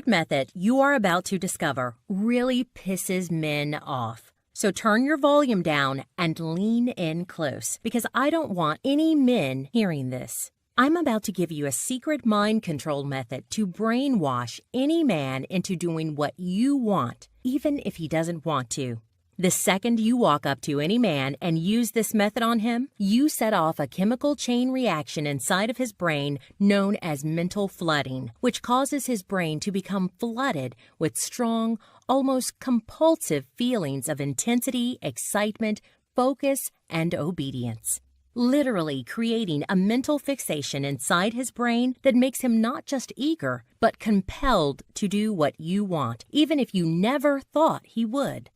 Method you are about to discover really pisses men off. So turn your volume down and lean in close, because I don't want any men hearing this. I'm about to give you a secret mind control method to brainwash any man into doing what you want, even if he doesn't want to. The second you walk up to any man and use this method on him, you set off a chemical chain reaction inside of his brain known as mental flooding, which causes his brain to become flooded with strong, almost compulsive feelings of intensity, excitement, focus, and obedience. Literally creating a mental fixation inside his brain that makes him not just eager, but compelled to do what you want, even if you never thought he would.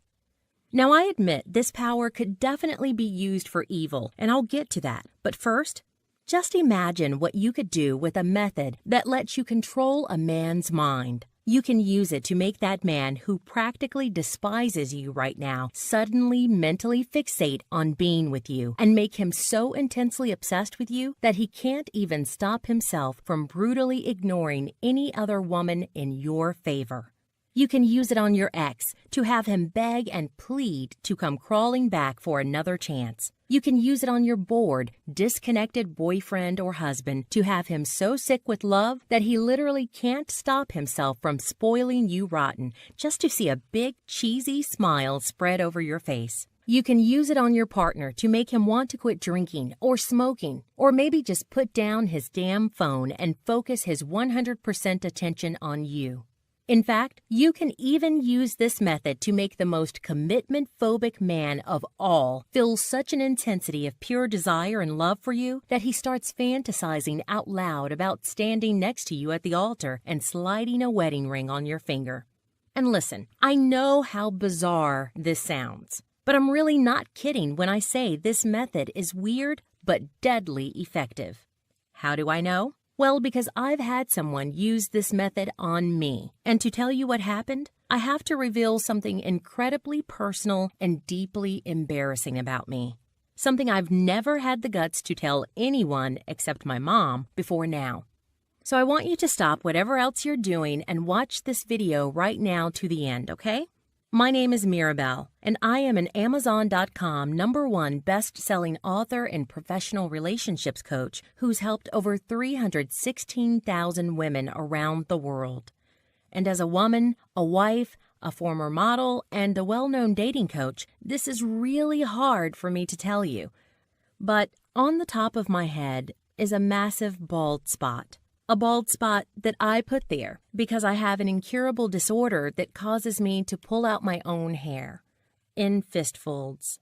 Now, I admit this power could definitely be used for evil, and I'll get to that. But first, just imagine what you could do with a method that lets you control a man's mind. You can use it to make that man who practically despises you right now suddenly mentally fixate on being with you and make him so intensely obsessed with you that he can't even stop himself from brutally ignoring any other woman in your favor. You can use it on your ex to have him beg and plead to come crawling back for another chance. You can use it on your bored, disconnected boyfriend or husband to have him so sick with love that he literally can't stop himself from spoiling you rotten just to see a big, cheesy smile spread over your face. You can use it on your partner to make him want to quit drinking or smoking, or maybe just put down his damn phone and focus his 100% attention on you. In fact, you can even use this method to make the most commitment-phobic man of all feel such an intensity of pure desire and love for you that he starts fantasizing out loud about standing next to you at the altar and sliding a wedding ring on your finger. And listen, I know how bizarre this sounds, but I'm really not kidding when I say this method is weird but deadly effective. How do I know? Well, because I've had someone use this method on me. And to tell you what happened, I have to reveal something incredibly personal and deeply embarrassing about me. Something I've never had the guts to tell anyone except my mom before now. So I want you to stop whatever else you're doing and watch this video right now to the end, okay? My name is Mirabelle, and I am an Amazon.com #1 best-selling author and professional relationships coach who's helped over 316,000 women around the world. And as a woman, a wife, a former model, and a well-known dating coach, this is really hard for me to tell you. But on the top of my head is a massive bald spot. A bald spot that I put there because I have an incurable disorder that causes me to pull out my own hair in fistfuls.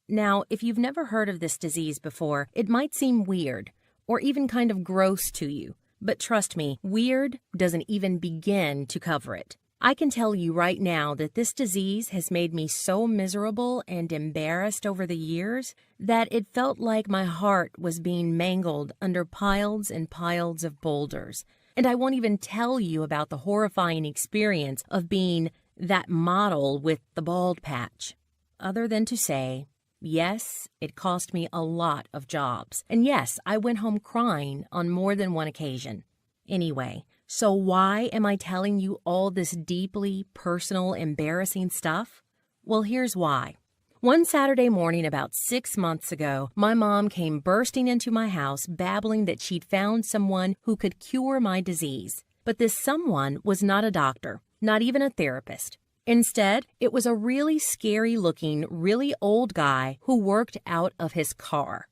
Now, if you've never heard of this disease before, it might seem weird or even kind of gross to you. But trust me, weird doesn't even begin to cover it. I can tell you right now that this disease has made me so miserable and embarrassed over the years that it felt like my heart was being mangled under piles and piles of boulders. And I won't even tell you about the horrifying experience of being that model with the bald patch. Other than to say, yes, it cost me a lot of jobs. And yes, I went home crying on more than one occasion. Anyway, so why am I telling you all this deeply personal, embarrassing stuff? Well, here's why. One Saturday morning about 6 months ago, my mom came bursting into my house babbling that she'd found someone who could cure my disease. But this someone was not a doctor, not even a therapist. Instead, it was a really scary-looking, really old guy who worked out of his car.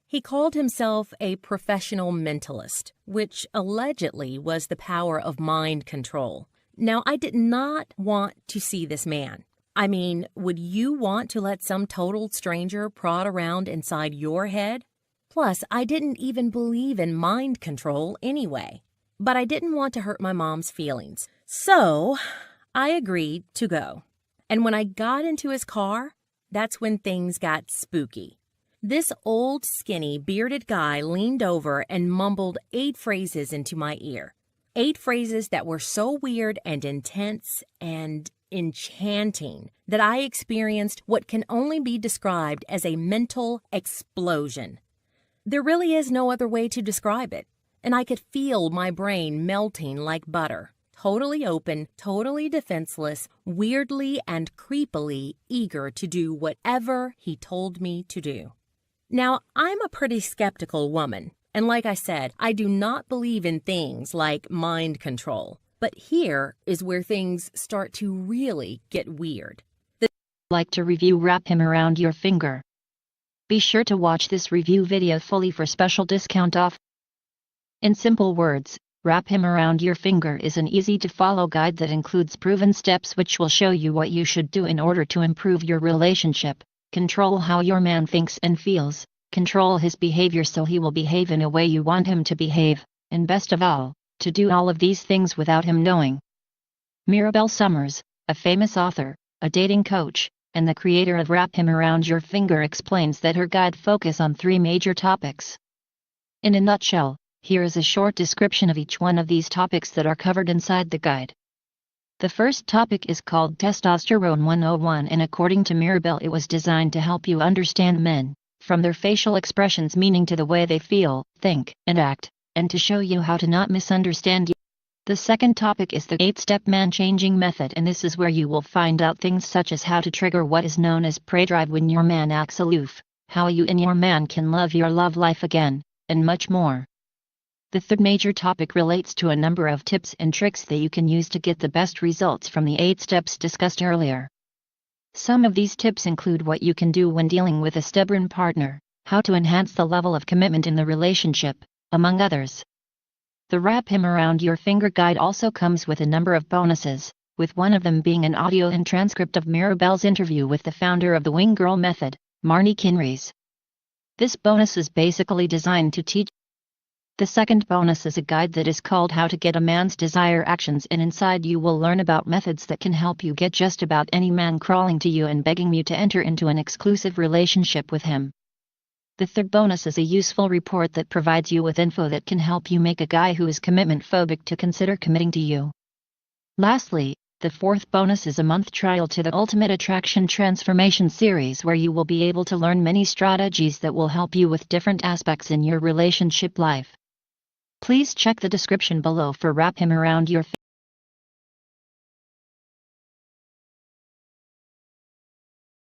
He called himself a professional mentalist, which allegedly was the power of mind control. Now, I did not want to see this man. I mean, would you want to let some total stranger prod around inside your head? Plus, I didn't even believe in mind control anyway. But I didn't want to hurt my mom's feelings. So, I agreed to go. And when I got into his car, that's when things got spooky. This old, skinny, bearded guy leaned over and mumbled 8 phrases into my ear. 8 phrases that were so weird and intense and enchanting that I experienced what can only be described as a mental explosion. There really is no other way to describe it, and I could feel my brain melting like butter, totally open, totally defenseless, weirdly and creepily eager to do whatever he told me to do. Now, I'm a pretty skeptical woman, and like I said, I do not believe in things like mind control. But here is where things start to really get weird. Like to review Wrap Him Around Your Finger. Be sure to watch this review video fully for special discount off. In simple words, Wrap Him Around Your Finger is an easy-to-follow guide that includes proven steps which will show you what you should do in order to improve your relationship, control how your man thinks and feels, control his behavior so he will behave in a way you want him to behave, and best of all, to do all of these things without him knowing. Mirabelle Summers, a famous author, a dating coach, and the creator of Wrap Him Around Your Finger explains that her guide focuses on 3 major topics. In a nutshell, here is a short description of each one of these topics that are covered inside the guide. The first topic is called Testosterone 101, and according to Mirabelle, it was designed to help you understand men, from their facial expressions meaning to the way they feel, think, and act, and to show you how to not misunderstand you. The second topic is the 8-step man-changing method, and this is where you will find out things such as how to trigger what is known as prey drive when your man acts aloof, how you and your man can love your love life again, and much more. The third major topic relates to a number of tips and tricks that you can use to get the best results from the 8 steps discussed earlier. Some of these tips include what you can do when dealing with a stubborn partner, how to enhance the level of commitment in the relationship, among others. The Wrap Him Around Your Finger guide also comes with a number of bonuses, with one of them being an audio and transcript of Mirabelle's interview with the founder of the Wing Girl Method, Marni Kinrys. This bonus is basically designed to teach. The second bonus is a guide that is called How to Get a Man's Desire Actions, and inside you will learn about methods that can help you get just about any man crawling to you and begging you to enter into an exclusive relationship with him. The third bonus is a useful report that provides you with info that can help you make a guy who is commitment phobic to consider committing to you. Lastly, the fourth bonus is a month trial to the Ultimate Attraction Transformation series, where you will be able to learn many strategies that will help you with different aspects in your relationship life. Please check the description below for Wrap Him Around Your Finger.